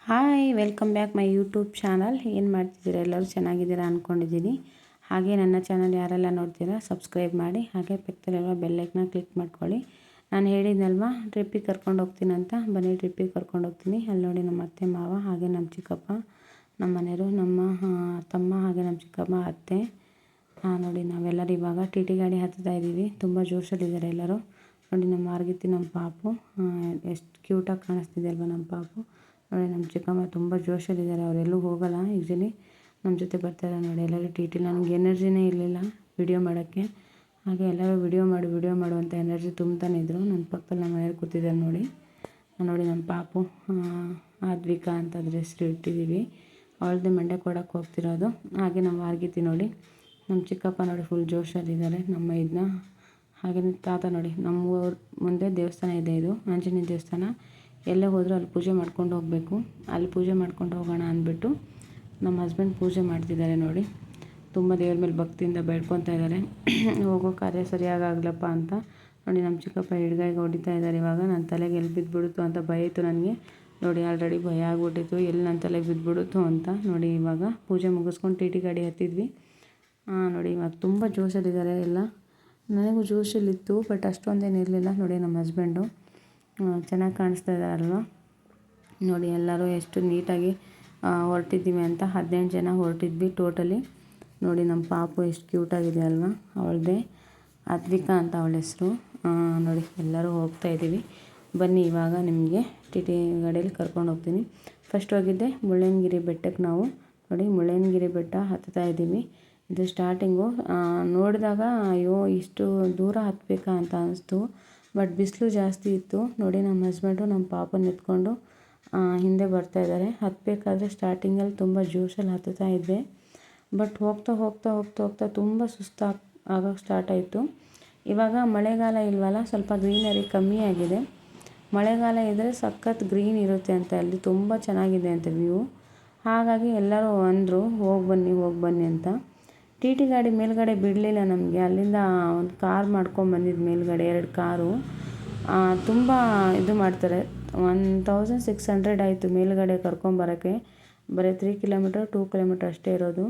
Hi welcome back my YouTube channel. ಏನು ಮಾಡ್ತಿದ್ದೀರಾ? ಎಲ್ಲರೂ ಚೆನ್ನಾಗಿದ್ದೀರಾ ಅಂದ್ಕೊಂಡಿದ್ದೀನಿ. ಹಾಗೆ ನನ್ನ ಚಾನಲ್ ಯಾರೆಲ್ಲ ನೋಡ್ತೀರಾ ಸಬ್ಸ್ಕ್ರೈಬ್ ಮಾಡಿ, ಹಾಗೆ ಪಕ್ಕದಲ್ಲಿರುವ ಬೆಲ್ಲೈಕನ್ನ ಕ್ಲಿಕ್ ಮಾಡ್ಕೊಳ್ಳಿ. ನಾನು ಹೇಳಿದ್ನಲ್ವ ಟ್ರಿಪ್ಪಿಗೆ ಕರ್ಕೊಂಡು ಹೋಗ್ತೀನಿ ಅಂತ. ಬನ್ನಿ ಟ್ರಿಪ್ಪಿಗೆ ಕರ್ಕೊಂಡು ಹೋಗ್ತೀನಿ. ಅಲ್ಲಿ ನೋಡಿ ನಮ್ಮ ಅತ್ತೆ ಮಾವ, ಹಾಗೆ ನಮ್ಮ ಚಿಕ್ಕಪ್ಪ, ನಮ್ಮ ಮನೆಯವರು, ನಮ್ಮ ತಮ್ಮ, ಹಾಗೆ ನಮ್ಮ ಚಿಕ್ಕಮ್ಮ ಅತ್ತೆ. ನೋಡಿ ನಾವೆಲ್ಲರೂ ಇವಾಗ ಟಿ ಟಿ ಗಾಡಿ ಹತ್ತುತ್ತಾ ಇದ್ದೀವಿ. ತುಂಬ ಜೋಶಲ್ಲಿದ್ದಾರೆ ಎಲ್ಲರೂ. ನೋಡಿ ನಮ್ಮ ಮಾರ್ಗಿತ್ತಿ, ನಮ್ಮ ಪಾಪು ಎಷ್ಟು ಕ್ಯೂಟಾಗಿ ಕಾಣಿಸ್ತಿದೆ ಅಲ್ವ ನಮ್ಮ ಪಾಪು. ನೋಡಿ ನಮ್ಮ ಚಿಕ್ಕಮ್ಮ ತುಂಬ ಜೋಶಲ್ಲಿದ್ದಾರೆ. ಅವರೆಲ್ಲೂ ಹೋಗಲ್ಲ, ಯೂಶ್ವಲಿ ನಮ್ಮ ಜೊತೆ ಬರ್ತಾರೆ. ನೋಡಿ ಎಲ್ಲರೂ ಟಿ ಟಿ. ನನಗೆ ಎನರ್ಜಿನೇ ಇರಲಿಲ್ಲ ವಿಡಿಯೋ ಮಾಡೋಕ್ಕೆ. ಹಾಗೆ ಎಲ್ಲರೂ ವಿಡಿಯೋ ಮಾಡು ಅಂತ ಎನರ್ಜಿ ತುಂಬ್ತಾನೆ ಇದ್ದರು. ನನ್ನ ಪಕ್ಕದಲ್ಲಿ ನಮ್ಮ ಮನೆಯವ್ರು ಕೂತಿದ್ದಾರೆ ನೋಡಿ. ನೋಡಿ ನಮ್ಮ ಪಾಪು ಆದ್ವಿಕಾ ಅಂತ ಅದ್ರ ಹೆಸರು ಇಟ್ಟಿದ್ದೀವಿ. ಅವಳದ್ದು ಮಂಡ್ಯ ಕೊಡೋಕ್ಕೆ ಹೋಗ್ತಿರೋದು. ಹಾಗೆ ನಮ್ಮ ಮಾರ್ಗಿತ್ತಿ ನೋಡಿ, ನಮ್ಮ ಚಿಕ್ಕಪ್ಪ ನೋಡಿ ಫುಲ್ ಜೋಶಲ್ಲಿದ್ದಾರೆ. ನಮ್ಮ ಇದನ್ನ ಹಾಗೆ ತಾತ ನೋಡಿ, ನಮ್ಮ ಊರ ಮುಂದೆ ದೇವಸ್ಥಾನ ಇದೆ, ಇದು ಆಂಜನೇಯ ದೇವಸ್ಥಾನ. ಎಲ್ಲೇ ಹೋದರೂ ಅಲ್ಲಿ ಪೂಜೆ ಮಾಡ್ಕೊಂಡು ಹೋಗಬೇಕು. ಅಲ್ಲಿ ಪೂಜೆ ಮಾಡ್ಕೊಂಡು ಹೋಗೋಣ ಅಂದ್ಬಿಟ್ಟು ನಮ್ಮ ಹಸ್ಬೆಂಡ್ ಪೂಜೆ ಮಾಡ್ತಿದ್ದಾರೆ ನೋಡಿ. ತುಂಬ ದೇವ್ರ ಮೇಲೆ ಭಕ್ತಿಯಿಂದ ಬೇಡ್ಕೊತಾ ಇದ್ದಾರೆ ಹೋಗೋ ಕಾರ್ಯ ಸರಿಯಾಗಲಪ್ಪ ಅಂತ. ನೋಡಿ ನಮ್ಮ ಚಿಕ್ಕಪ್ಪ ಹಿಡ್ಗಾಯಿಗೆ ಹೊಡಿತಾ ಇದ್ದಾರೆ. ಇವಾಗ ನನ್ನ ತಲೆಗೆ ಎಲ್ಲಿ ಬಿದ್ದುಬಿಡುತ್ತೋ ಅಂತ ಭಯ ಇತ್ತು ನನಗೆ. ನೋಡಿ ಆಲ್ರೆಡಿ ಭಯ ಆಗ್ಬಿಟ್ಟಿತ್ತು, ಎಲ್ಲಿ ನನ್ನ ತಲೆಗೆ ಬಿದ್ದುಬಿಡುತ್ತೋ ಅಂತ. ನೋಡಿ ಇವಾಗ ಪೂಜೆ ಮುಗಿಸ್ಕೊಂಡು ಟಿ ಟಿ ಗಾಡಿ ಹತ್ತಿದ್ವಿ. ನೋಡಿ ಇವಾಗ ತುಂಬ ಜೋಶಲ್ಲಿದ್ದಾರೆ ಎಲ್ಲ. ನನಗೂ ಜೋಶಲ್ಲಿತ್ತು, ಬಟ್ ಅಷ್ಟೊಂದೇನು ಇರಲಿಲ್ಲ. ನೋಡಿ ನಮ್ಮ ಹಸ್ಬೆಂಡು ಚೆನ್ನಾಗಿ ಕಾಣಿಸ್ತಾ ಇದ್ದಾರಲ್ವ. ನೋಡಿ ಎಲ್ಲರೂ ಎಷ್ಟು ನೀಟಾಗಿ ಹೊರಟಿದ್ದೀವಿ ಅಂತ. 18 ಜನ ಹೊರಟಿದ್ವಿ ಟೋಟಲಿ. ನೋಡಿ ನಮ್ಮ ಪಾಪು ಎಷ್ಟು ಕ್ಯೂಟಾಗಿದೆ ಅಲ್ವಾ. ಅವಳದೇ ಅದ್ವಿಕಾ ಅಂತ ಅವಳ ಹೆಸರು. ನೋಡಿ ಎಲ್ಲರೂ ಹೋಗ್ತಾ ಇದ್ದೀವಿ. ಬನ್ನಿ ಇವಾಗ ನಿಮಗೆ ಟಿ ಟಿ ಗಾಡಿಯಲ್ಲಿ ಕರ್ಕೊಂಡು ಹೋಗ್ತೀನಿ. ಫಸ್ಟ್ ಹೋಗಿದ್ದೆ ಮುಳ್ಳಯ್ಯನಗಿರಿ ಬೆಟ್ಟಕ್ಕೆ ನಾವು. ನೋಡಿ ಮುಳ್ಳಯ್ಯನಗಿರಿ ಬೆಟ್ಟ ಹತ್ತುತ್ತಾ ಇದ್ದೀವಿ. ಇದು ಸ್ಟಾರ್ಟಿಂಗು ನೋಡಿದಾಗ ಅಯ್ಯೋ ಇಷ್ಟು ದೂರ ಹತ್ತಬೇಕಾ ಅಂತ ಅನಿಸ್ತು. ಬಟ್ ಬಿಸಿಲು ಜಾಸ್ತಿ ಇತ್ತು. ನೋಡಿ ನಮ್ಮ ಹಸ್ಬೆಂಡು ನಮ್ಮ ಪಾಪನ ಎತ್ಕೊಂಡು ಹಿಂದೆ ಬರ್ತಾಯಿದ್ದಾರೆ. ಹತ್ತಬೇಕಾದ್ರೆ ಸ್ಟಾರ್ಟಿಂಗಲ್ಲಿ ತುಂಬ ಜೋಶಲ್ಲಿ ಹತ್ತುತ್ತಾ ಇದ್ದೆ. ಬಟ್ ಹೋಗ್ತಾ ತುಂಬ ಆಗೋಕ್ಕೆ ಸ್ಟಾರ್ಟ್ ಆಯಿತು. ಇವಾಗ ಮಳೆಗಾಲ ಇಲ್ವಲ್ಲ, ಸ್ವಲ್ಪ ಗ್ರೀನರಿ ಕಮ್ಮಿ ಆಗಿದೆ. ಮಳೆಗಾಲ ಇದ್ದರೆ ಸಖತ್ ಗ್ರೀನ್ ಇರುತ್ತೆ ಅಂತ, ಅಲ್ಲಿ ತುಂಬ ಚೆನ್ನಾಗಿದೆ ಅಂತ ವ್ಯೂ. ಹಾಗಾಗಿ ಎಲ್ಲರೂ ಅಂದರು ಹೋಗಿ ಬನ್ನಿ ಅಂತ. ಟಿ ಟಿ ಗಾಡಿ ಮೇಲ್ಗಡೆ ಬಿಡಲಿಲ್ಲ ನಮಗೆ. ಅಲ್ಲಿಂದ ಒಂದು ಕಾರ್ ಮಾಡ್ಕೊಂಬಂದಿದ್ದು ಮೇಲ್ಗಡೆ 2 ಕಾರು. ತುಂಬ ಇದು ಮಾಡ್ತಾರೆ. 1600 ಆಯಿತು ಮೇಲ್ಗಡೆ ಕರ್ಕೊಂಬರೋಕ್ಕೆ. ಬರೀ 3 ಕಿಲೋಮೀಟರ್ 2 ಕಿಲೋಮೀಟರ್ ಅಷ್ಟೇ ಇರೋದು.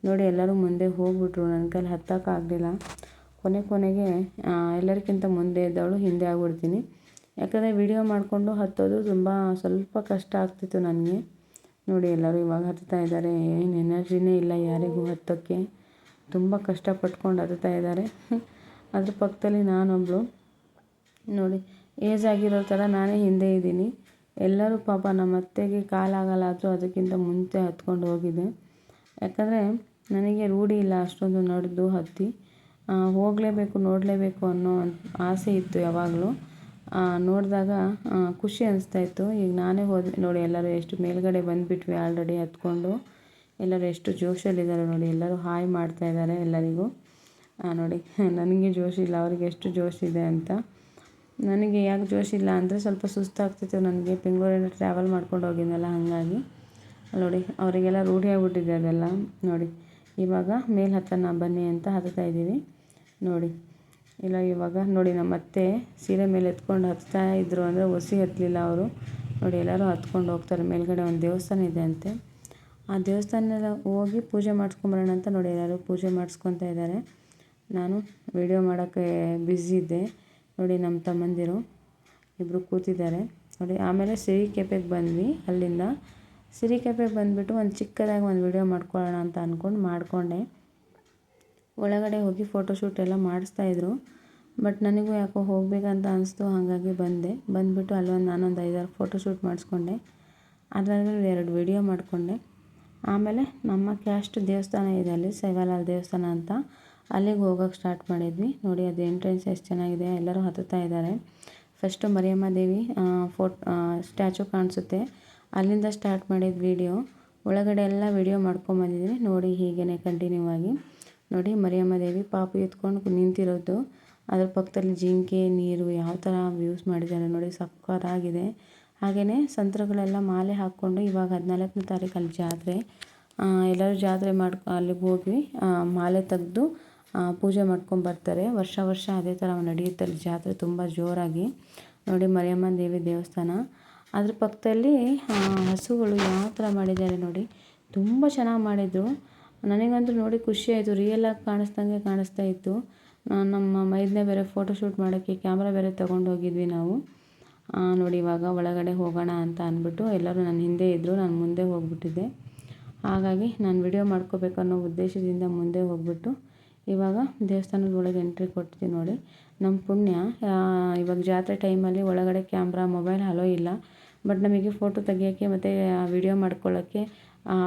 ನೋಡಿ ಎಲ್ಲರೂ ಮುಂದೆ ಹೋಗ್ಬಿಟ್ರು. ನನ್ನ ಕೈಲಿ ಹತ್ತೋಕ್ಕಾಗಲಿಲ್ಲ. ಕೊನೆಗೆ ಎಲ್ಲರಿಗಿಂತ ಮುಂದೆ ಇದ್ದವಳು ಹಿಂದೆ ಆಗ್ಬಿಡ್ತೀನಿ. ಯಾಕಂದರೆ ವಿಡಿಯೋ ಮಾಡಿಕೊಂಡು ಹತ್ತೋದು ಸ್ವಲ್ಪ ಕಷ್ಟ ಆಗ್ತಿತ್ತು ನನಗೆ. ನೋಡಿ ಎಲ್ಲರೂ ಇವಾಗ ಹತ್ತುತ್ತಾ ಇದ್ದಾರೆ. ಏನು ಎನರ್ಜಿನೇ ಇಲ್ಲ ಯಾರಿಗೂ ಹತ್ತೋಕ್ಕೆ. ತುಂಬ ಕಷ್ಟಪಟ್ಕೊಂಡು ಹತ್ತುತ್ತಾ ಇದ್ದಾರೆ. ಅದ್ರ ಪಕ್ಕದಲ್ಲಿ ನಾನೊಬ್ಬಳು ನೋಡಿ ಏಜ್ ಆಗಿರೋ ಥರ ನಾನೇ ಹಿಂದೆ ಇದ್ದೀನಿ. ಎಲ್ಲರೂ ಪಾಪ ನಮ್ಮ ಅತ್ತೆಗೆ ಕಾಲಾಗಲ್ಲ ಆದರೂ ಅದಕ್ಕಿಂತ ಮುಂಚೆ ಹತ್ಕೊಂಡು ಹೋಗಿದ್ದೆ. ಯಾಕಂದರೆ ನನಗೆ ರೂಢಿ ಇಲ್ಲ ಅಷ್ಟೊಂದು ನಡೆದು ಹತ್ತಿ. ಹೋಗಲೇಬೇಕು ನೋಡಲೇಬೇಕು ಅನ್ನೋ ಆಸೆ ಇತ್ತು ಯಾವಾಗಲೂ. ನೋಡಿದಾಗ ಖುಷಿ ಅನಿಸ್ತಾಯಿತ್ತು. ಈಗ ನಾನೇ ಹೋದೆ ನೋಡಿ. ಎಲ್ಲರೂ ಎಷ್ಟು ಮೇಲ್ಗಡೆ ಬಂದುಬಿಟ್ವಿ ಆಲ್ರೆಡಿ ಹತ್ಕೊಂಡು. ಎಲ್ಲರೂ ಎಷ್ಟು ಜೋಶಲ್ಲಿದ್ದಾರೆ ನೋಡಿ. ಎಲ್ಲರೂ ಹಾಯ್ ಮಾಡ್ತಾಯಿದ್ದಾರೆ ಎಲ್ಲರಿಗೂ. ನೋಡಿ ನನಗೆ ಜೋಶಿಲ್ಲ, ಅವ್ರಿಗೆ ಎಷ್ಟು ಜೋಶಿದೆ ಅಂತ. ನನಗೆ ಯಾಕೆ ಜೋಶಿಲ್ಲ ಅಂದರೆ ಸ್ವಲ್ಪ ಸುಸ್ತಾಗ್ತಿತ್ತು ನನಗೆ. ಬೆಂಗಳೂರಿಂದ ಟ್ರಾವೆಲ್ ಮಾಡ್ಕೊಂಡು ಹೋಗಿದ್ನಲ್ಲ, ಹಾಗಾಗಿ ನೋಡಿ ಅವರಿಗೆಲ್ಲ ರೂಢಿ ಆಗಿಬಿಟ್ಟಿದೆ ಅದೆಲ್ಲ. ನೋಡಿ ಇವಾಗ ಮೇಲೆ ಹತ್ತೋಣ ಬನ್ನಿ ಅಂತ ಹತ್ತುತ್ತಾ ಇದ್ದೀವಿ. ನೋಡಿ ಇವಾಗ ನೋಡಿ ನಮ್ಮ ಅತ್ತೆ ಸೀರೆ ಮೇಲೆ ಎತ್ಕೊಂಡು ಹತ್ತಾ ಇದ್ದರು ಅಂದರೆ ಒಸಿ ಹತ್ತಲಿಲ್ಲ ಅವರು. ನೋಡಿ ಎಲ್ಲರೂ ಹತ್ಕೊಂಡು ಹೋಗ್ತಾರೆ. ಮೇಲ್ಗಡೆ ಒಂದು ದೇವಸ್ಥಾನ ಇದೆ ಅಂತೆ. ಆ ದೇವಸ್ಥಾನದ ಹೋಗಿ ಪೂಜೆ ಮಾಡಿಸ್ಕೊಂಬರೋಣ ಅಂತ ನೋಡಿ ಎಲ್ಲರೂ ಪೂಜೆ ಮಾಡಿಸ್ಕೊತಾ ಇದ್ದಾರೆ. ನಾನು ವಿಡಿಯೋ ಮಾಡೋಕ್ಕೆ ಬ್ಯುಸಿ ಇದ್ದೆ. ನೋಡಿ ನಮ್ಮ ತಮ್ಮಂದಿರು ಇಬ್ಬರು ಕೂತಿದ್ದಾರೆ ನೋಡಿ. ಆಮೇಲೆ ಸಿರಿಕೆಫೆಗೆ ಬಂದ್ವಿ. ಅಲ್ಲಿಂದ ಸಿರಿಕೆಫೆಗೆ ಬಂದುಬಿಟ್ಟು ಒಂದು ಚಿಕ್ಕದಾಗಿ ಒಂದು ವಿಡಿಯೋ ಮಾಡ್ಕೊಳ್ಳೋಣ ಅಂತ ಮಾಡಿಕೊಂಡೆ. ಒಳಗಡೆ ಹೋಗಿ ಫೋಟೋಶೂಟ್ ಎಲ್ಲ ಮಾಡಿಸ್ತಾಯಿದ್ರು. ಬಟ್ ನನಗೂ ಯಾಕೋ ಹೋಗಬೇಕಂತ ಅನಿಸ್ತು. ಹಾಗಾಗಿ ಬಂದುಬಿಟ್ಟು ಅಲ್ಲೊಂದು ನಾನೊಂದು 5-6 ಫೋಟೋಶೂಟ್ ಮಾಡಿಸ್ಕೊಂಡೆ. ಅದಾದಮೇಲೆ 2 ವಿಡಿಯೋ ಮಾಡಿಕೊಂಡೆ. ಆಮೇಲೆ ನಮ್ಮ ಕ್ಯಾಸ್ಟ್ ದೇವಸ್ಥಾನ ಇದೆ ಅಲ್ಲಿ, ಸೇವಾಲಾಲ್ ದೇವಸ್ಥಾನ ಅಂತ. ಅಲ್ಲಿಗೆ ಹೋಗೋಕ್ಕೆ ಸ್ಟಾರ್ಟ್ ಮಾಡಿದ್ವಿ. ನೋಡಿ ಅದು ಎಂಟ್ರೆನ್ಸ್ ಎಷ್ಟು ಚೆನ್ನಾಗಿದೆ. ಎಲ್ಲರೂ ಹತ್ತುತ್ತಾ ಇದ್ದಾರೆ. ಫಸ್ಟು ಮರಿಯಮ್ಮ ದೇವಿ ಸ್ಟ್ಯಾಚು ಕಾಣಿಸುತ್ತೆ, ಅಲ್ಲಿಂದ ಸ್ಟಾರ್ಟ್ ಮಾಡಿದ ವಿಡಿಯೋ. ಒಳಗಡೆ ಎಲ್ಲ ವಿಡಿಯೋ ಮಾಡ್ಕೊಂಬಂದಿದ್ದೀನಿ ನೋಡಿ. ಹೀಗೇ ಕಂಟಿನ್ಯೂ ಆಗಿ ನೋಡಿ ಮರಿಯಮ್ಮ ದೇವಿ ಪಾಪು ಎತ್ಕೊಂಡು ನಿಂತಿರೋದು. ಅದ್ರ ಪಕ್ಕದಲ್ಲಿ ಜಿಂಕೆ, ನೀರು ಯಾವ ಥರ ವ್ಯೂಸ್ ಮಾಡಿದ್ದಾರೆ ನೋಡಿ, ಸಕ್ಕತ್ತಾಗಿದೆ. ಹಾಗೆಯೇ ಸಂತರುಗಳೆಲ್ಲ ಮಾಲೆ ಹಾಕ್ಕೊಂಡು ಇವಾಗ 14ನೇ ತಾರೀಕು ಅಲ್ಲಿ ಜಾತ್ರೆ. ಎಲ್ಲರೂ ಜಾತ್ರೆ ಅಲ್ಲಿಗೆ ಹೋಗಿ ಮಾಲೆ ತೆಗೆದು ಪೂಜೆ ಮಾಡ್ಕೊಂಬರ್ತಾರೆ. ವರ್ಷ ಅದೇ ಥರ ನಡೆಯುತ್ತೆ ಅಲ್ಲಿ ಜಾತ್ರೆ ತುಂಬ ಜೋರಾಗಿ. ನೋಡಿ ಮರಿಯಮ್ಮನ ದೇವಿ ದೇವಸ್ಥಾನ. ಅದ್ರ ಪಕ್ಕದಲ್ಲಿ ಹಸುಗಳು ಯಾವ ಥರ ಮಾಡಿದ್ದಾರೆ ನೋಡಿ, ತುಂಬ ಚೆನ್ನಾಗಿ ಮಾಡಿದರು. ನನಗಂತೂ ನೋಡಿ ಖುಷಿ ಆಯಿತು, ರಿಯಲಾಗಿ ಕಾಣಿಸ್ದಂಗೆ ಕಾಣಿಸ್ತಾ ಇತ್ತು. ನಮ್ಮ ಮೈದನೇ ಬೇರೆ ಫೋಟೋಶೂಟ್ ಮಾಡೋಕ್ಕೆ ಕ್ಯಾಮ್ರಾ ಬೇರೆ ತೊಗೊಂಡು ಹೋಗಿದ್ವಿ ನಾವು. ನೋಡಿ ಇವಾಗ ಒಳಗಡೆ ಹೋಗೋಣ ಅಂತ ಅಂದ್ಬಿಟ್ಟು ಎಲ್ಲರೂ ನನ್ನ ಹಿಂದೆ ಇದ್ದರು, ನಾನು ಮುಂದೆ ಹೋಗ್ಬಿಟ್ಟಿದ್ದೆ. ಹಾಗಾಗಿ ನಾನು ವಿಡಿಯೋ ಮಾಡ್ಕೋಬೇಕು ಅನ್ನೋ ಉದ್ದೇಶದಿಂದ ಮುಂದೆ ಹೋಗ್ಬಿಟ್ಟು ಇವಾಗ ದೇವಸ್ಥಾನದ ಒಳಗೆ ಎಂಟ್ರಿ ಕೊಡ್ತೀನಿ ನೋಡಿ. ನಮ್ಮ ಪುಣ್ಯ ಇವಾಗ ಜಾತ್ರೆ ಟೈಮಲ್ಲಿ ಒಳಗಡೆ ಕ್ಯಾಮ್ರಾ ಮೊಬೈಲ್ ಅಲೋ ಇಲ್ಲ, ಬಟ್ ನಮಗೆ ಫೋಟೋ ತೆಗಿಯೋಕ್ಕೆ ಮತ್ತು ವಿಡಿಯೋ ಮಾಡ್ಕೊಳ್ಳೋಕ್ಕೆ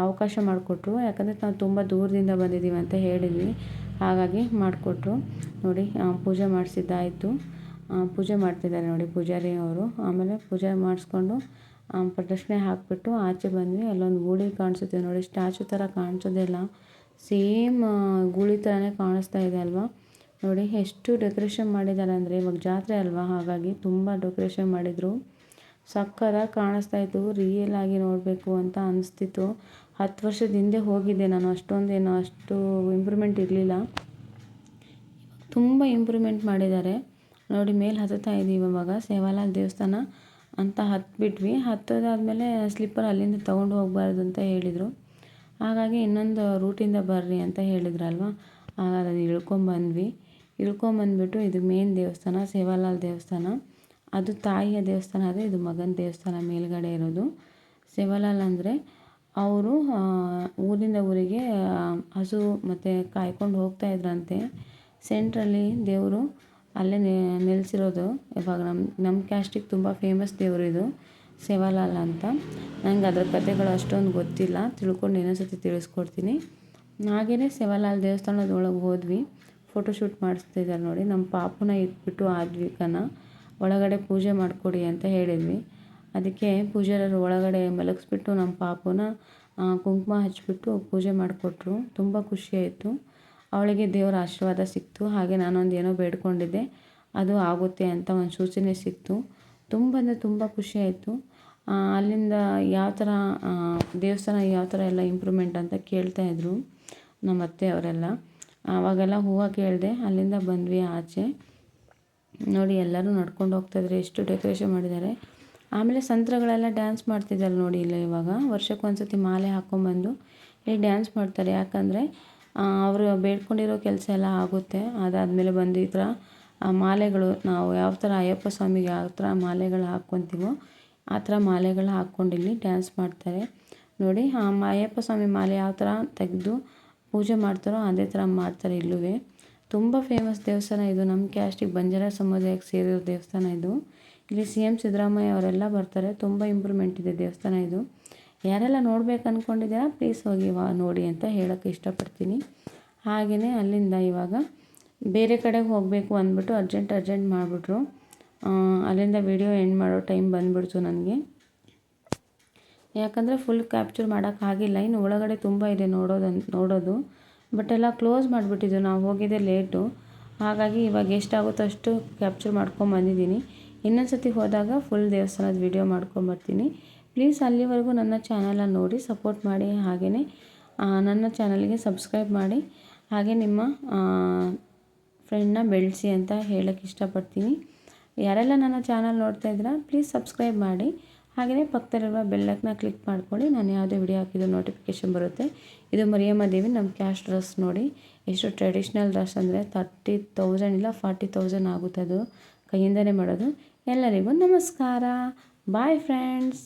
ಅವಕಾಶ ಮಾಡಿಕೊಟ್ರು. ಯಾಕಂದರೆ ನಾವು ತುಂಬ ದೂರದಿಂದ ಬಂದಿದ್ದೀವಿ ಅಂತ ಹೇಳಿದ್ವಿ, ಹಾಗಾಗಿ ಮಾಡಿಕೊಟ್ರು. ನೋಡಿ ಪೂಜೆ ಮಾಡಿಸಿದ್ದಾಯಿತು. ಪೂಜೆ ಮಾಡ್ತಿದ್ದಾರೆ ನೋಡಿ ಪೂಜಾರಿ ಅವರು. ಆಮೇಲೆ ಪೂಜೆ ಮಾಡಿಸ್ಕೊಂಡು ಪ್ರದಕ್ಷಿಣೆ ಹಾಕಿಬಿಟ್ಟು ಆಚೆ ಬಂದ್ವಿ. ಅಲ್ಲೊಂದು ಗೂಳಿ ಕಾಣಿಸುತ್ತೆ ನೋಡಿ, ಸ್ಟ್ಯಾಚು ಥರ ಕಾಣಿಸೋದಿಲ್ಲ, ಸೇಮ್ ಗೂಳಿ ಥರನೇ ಕಾಣಿಸ್ತಾ ಇದೆ ಅಲ್ವಾ. ನೋಡಿ ಎಷ್ಟು ಡೆಕೋರೇಷನ್ ಮಾಡಿದ್ದಾರೆ ಅಂದರೆ, ಇವಾಗ ಜಾತ್ರೆ ಅಲ್ವಾ, ಹಾಗಾಗಿ ತುಂಬ ಡೆಕೋರೇಷನ್ ಮಾಡಿದರು. ಸಕ್ಕತ್ತಾಗಿ ಕಾಣಿಸ್ತಾ ಇತ್ತು. ರಿಯಲ್ ಆಗಿ ನೋಡಬೇಕು ಅಂತ ಅನಿಸ್ತಿತ್ತು. 10 ವರ್ಷದ ಹಿಂದೆ ಹೋಗಿದ್ದೆ ನಾನು, ಅಷ್ಟೊಂದೇನು ಅಷ್ಟು ಇಂಪ್ರೂವ್ಮೆಂಟ್ ಇರಲಿಲ್ಲ. ತುಂಬ ಇಂಪ್ರೂವ್ಮೆಂಟ್ ಮಾಡಿದ್ದಾರೆ ನೋಡಿ. ಮೇಲೆ ಹತ್ತುತ್ತಾ ಇದ್ದೀವಿ ಇವಾಗ. ಸೇವಾಲಾಲ್ ದೇವಸ್ಥಾನ ಅಂತ ಹತ್ಬಿಟ್ವಿ. ಹತ್ತೋದಾದ್ಮೇಲೆ ಸ್ಲಿಪ್ಪರ್ ಅಲ್ಲಿಂದ ತೊಗೊಂಡು ಹೋಗಬಾರ್ದು ಅಂತ ಹೇಳಿದರು. ಹಾಗಾಗಿ ಇನ್ನೊಂದು ರೂಟಿಂದ ಬರ್ರಿ ಅಂತ ಹೇಳಿದ್ರಲ್ವ, ಹಾಗಾಗಿ ಇಳ್ಕೊಂಬಂದ್ವಿ. ಇಳ್ಕೊಂಬಂದ್ಬಿಟ್ಟು ಇದು ಮೇನ್ ದೇವಸ್ಥಾನ, ಸೇವಾಲಾಲ್ ದೇವಸ್ಥಾನ. ಅದು ತಾಯಿಯ ದೇವಸ್ಥಾನ, ಅದೇ ಇದು ಮಗನ ದೇವಸ್ಥಾನ ಮೇಲ್ಗಡೆ ಇರೋದು. ಸೇವಾಲಾಲ್ ಅಂದರೆ ಅವರು ಊರಿಂದ ಊರಿಗೆ ಹಸು ಮತ್ತು ಕಾಯ್ಕೊಂಡು ಹೋಗ್ತಾ ಇದ್ರಂತೆ. ಸೆಂಟ್ರಲ್ಲಿ ದೇವರು ಅಲ್ಲೇ ನೆಲೆಸಿರೋದು. ಇವಾಗ ನಮ್ಮ ಕ್ಯಾಸ್ಟಿಗೆ ತುಂಬ ಫೇಮಸ್ ದೇವರು ಇದು ಸೇವಾಲಾಲ್ ಅಂತ. ನಂಗೆ ಅದ್ರ ಕಥೆಗಳು ಅಷ್ಟೊಂದು ಗೊತ್ತಿಲ್ಲ, ತಿಳ್ಕೊಂಡು ಇನ್ನೊಂದ್ಸತಿ ತಿಳಿಸ್ಕೊಡ್ತೀನಿ. ಹಾಗೆಯೇ ಸೇವಾಲಾಲ್ ದೇವಸ್ಥಾನದ ಒಳಗೆ ಹೋದ್ವಿ. ಫೋಟೋಶೂಟ್ ಮಾಡಿಸ್ತಿದ್ದಾರೆ ನೋಡಿ. ನಮ್ಮ ಪಾಪುನ ಇಟ್ಬಿಟ್ಟು ಆದ್ವಿಕನ ಒಳಗಡೆ ಪೂಜೆ ಮಾಡಿಕೊಡಿ ಅಂತ ಹೇಳಿದ್ವಿ. ಅದಕ್ಕೆ ಪೂಜಾರರು ಒಳಗಡೆ ಮಲಗಿಸ್ಬಿಟ್ಟು ನಮ್ಮ ಪಾಪುನ ಕುಂಕುಮ ಹಚ್ಬಿಟ್ಟು ಪೂಜೆ ಮಾಡಿಕೊಟ್ರು. ತುಂಬ ಖುಷಿಯಾಯಿತು. ಅವಳಿಗೆ ದೇವರ ಆಶೀರ್ವಾದ ಸಿಕ್ತು. ಹಾಗೆ ನಾನೊಂದು ಏನೋ ಬೇಡ್ಕೊಂಡಿದ್ದೆ, ಅದು ಆಗುತ್ತೆ ಅಂತ ಒಂದು ಸೂಚನೆ ಸಿಕ್ತು. ತುಂಬ ಅಂದರೆ ತುಂಬ ಖುಷಿಯಾಯಿತು. ಅಲ್ಲಿಂದ ಯಾವ ಥರ ದೇವಸ್ಥಾನ ಯಾವ ಥರ ಎಲ್ಲ ಇಂಪ್ರೂವ್ಮೆಂಟ್ ಅಂತ ಕೇಳ್ತಾಯಿದ್ರು ನಮ್ಮ ಅತ್ತೆಯವರೆಲ್ಲ. ಆವಾಗೆಲ್ಲ ಹೂವು ಕೇಳಿದೆ. ಅಲ್ಲಿಂದ ಬಂದ್ವಿ ಆಚೆ. ನೋಡಿ ಎಲ್ಲರೂ ನಡ್ಕೊಂಡು ಹೋಗ್ತಾಯಿದ್ರು, ಎಷ್ಟು ಡೆಕೋರೇಷನ್ ಮಾಡಿದ್ದಾರೆ. ಆಮೇಲೆ ಸಂತ್ರಗಳೆಲ್ಲ ಡ್ಯಾನ್ಸ್ ಮಾಡ್ತಿದ್ದಾರೆ ನೋಡಿ. ಇಲ್ಲ ಇವಾಗ ವರ್ಷಕ್ಕೊಂದ್ಸತಿ ಮಾಲೆ ಹಾಕ್ಕೊಂಬಂದು ಇಲ್ಲಿ ಡ್ಯಾನ್ಸ್ ಮಾಡ್ತಾರೆ. ಯಾಕಂದರೆ ಅವರು ಬೇಡ್ಕೊಂಡಿರೋ ಕೆಲಸ ಎಲ್ಲ ಆಗುತ್ತೆ. ಅದಾದಮೇಲೆ ಬಂದು ಈ ಥರ ಮಾಲೆಗಳು, ನಾವು ಯಾವ ಥರ ಅಯ್ಯಪ್ಪ ಸ್ವಾಮಿಗೆ ಯಾವ ಥರ ಮಾಲೆಗಳು ಹಾಕ್ಕೊತೀವೋ ಆ ಥರ ಮಾಲೆಗಳು ಹಾಕ್ಕೊಂಡು ಇಲ್ಲಿ ಡ್ಯಾನ್ಸ್ ಮಾಡ್ತಾರೆ ನೋಡಿ. ಅಯ್ಯಪ್ಪ ಸ್ವಾಮಿ ಮಾಲೆ ಯಾವ ಥರ ತೆಗೆದು ಪೂಜೆ ಮಾಡ್ತಾರೋ ಅದೇ ಥರ ಮಾಡ್ತಾರೆ ಇಲ್ಲೂ. ತುಂಬ ಫೇಮಸ್ ದೇವಸ್ಥಾನ ಇದು. ನಮ್ಮ ಕ್ಯಾಸ್ಟಿಗೆ ಬಂಜಾರ ಸಮುದಾಯಕ್ಕೆ ಸೇರಿರೋ ದೇವಸ್ಥಾನ ಇದು. ಇಲ್ಲಿ CM ಸಿದ್ದರಾಮಯ್ಯ ಅವರೆಲ್ಲ ಬರ್ತಾರೆ. ತುಂಬ ಇಂಪ್ರೂವ್ಮೆಂಟ್ ಇದೆ ದೇವಸ್ಥಾನ ಇದು. ಯಾರೆಲ್ಲ ನೋಡ್ಬೇಕು ಅಂದ್ಕೊಂಡಿದ್ದೀರಾ ಪ್ಲೀಸ್ ಹೋಗಿ ನೋಡಿ ಅಂತ ಹೇಳೋಕ್ಕೆ ಇಷ್ಟಪಡ್ತೀನಿ. ಹಾಗೆಯೇ ಅಲ್ಲಿಂದ ಇವಾಗ ಬೇರೆ ಕಡೆಗೆ ಹೋಗಬೇಕು ಅಂದ್ಬಿಟ್ಟು ಅರ್ಜೆಂಟ್ ಮಾಡಿಬಿಟ್ರು. ಅಲ್ಲಿಂದ ವಿಡಿಯೋ ಎಂಡ್ ಮಾಡೋ ಟೈಮ್ ಬಂದುಬಿಡ್ತು ನನಗೆ. ಯಾಕಂದರೆ ಫುಲ್ ಕ್ಯಾಪ್ಚರ್ ಮಾಡೋಕ್ಕಾಗಿಲ್ಲ. ಇನ್ನು ಒಳಗಡೆ ತುಂಬ ಇದೆ ನೋಡೋದು, ಬಟ್ ಎಲ್ಲ ಕ್ಲೋಸ್ ಮಾಡಿಬಿಟ್ಟಿದ್ದು. ನಾವು ಹೋಗಿದ್ದೆ ಲೇಟು, ಹಾಗಾಗಿ ಇವಾಗ ಎಷ್ಟಾಗುತ್ತೋ ಅಷ್ಟು ಕ್ಯಾಪ್ಚರ್ ಮಾಡ್ಕೊಂಬಂದಿದ್ದೀನಿ. ಇನ್ನೊಂದು ಸತಿ ಹೋದಾಗ ಫುಲ್ ದೇವಸ್ಥಾನದ ವಿಡಿಯೋ ಮಾಡ್ಕೊಂಬರ್ತೀನಿ. ಪ್ಲೀಸ್ ಅಲ್ಲಿವರೆಗೂ ನನ್ನ ಚಾನಲನ್ನು ನೋಡಿ ಸಪೋರ್ಟ್ ಮಾಡಿ. ಹಾಗೆಯೇ ನನ್ನ ಚಾನಲ್ಗೆ ಸಬ್ಸ್ಕ್ರೈಬ್ ಮಾಡಿ, ಹಾಗೆ ನಿಮ್ಮ ಫ್ರೆಂಡ್ನ ಬೆಳೆಸಿ ಅಂತ ಹೇಳೋಕ್ಕೆ ಇಷ್ಟಪಡ್ತೀನಿ. ಯಾರೆಲ್ಲ ನನ್ನ ಚಾನಲ್ ನೋಡ್ತಾ ಇದ್ದೀರಾ ಪ್ಲೀಸ್ ಸಬ್ಸ್ಕ್ರೈಬ್ ಮಾಡಿ. ಹಾಗೆಯೇ ಪಕ್ಕದಲ್ಲಿರುವ ಬೆಲ್ಲೈಕನ್ನ ಕ್ಲಿಕ್ ಮಾಡ್ಕೊಳ್ಳಿ. ನಾನು ಯಾವುದೇ ವಿಡಿಯೋ ಹಾಕಿದ್ದು ನೋಟಿಫಿಕೇಷನ್ ಬರುತ್ತೆ. ಇದು ಮರಿಯಮ್ಮ ದೇವಿ ನಮ್ಮ ಕ್ಯಾಸ್ಟ್ ಡ್ರೆಸ್ ನೋಡಿ. ಎಷ್ಟು ಟ್ರೆಡಿಷ್ನಲ್ ಡ್ರೆಸ್ ಅಂದರೆ 30,000 ಇಲ್ಲ 40,000 ಆಗುತ್ತೆ. ಅದು ಕೈಯಿಂದನೇ ಮಾಡೋದು. ಎಲ್ಲರಿಗೂ ನಮಸ್ಕಾರ. Bye friends.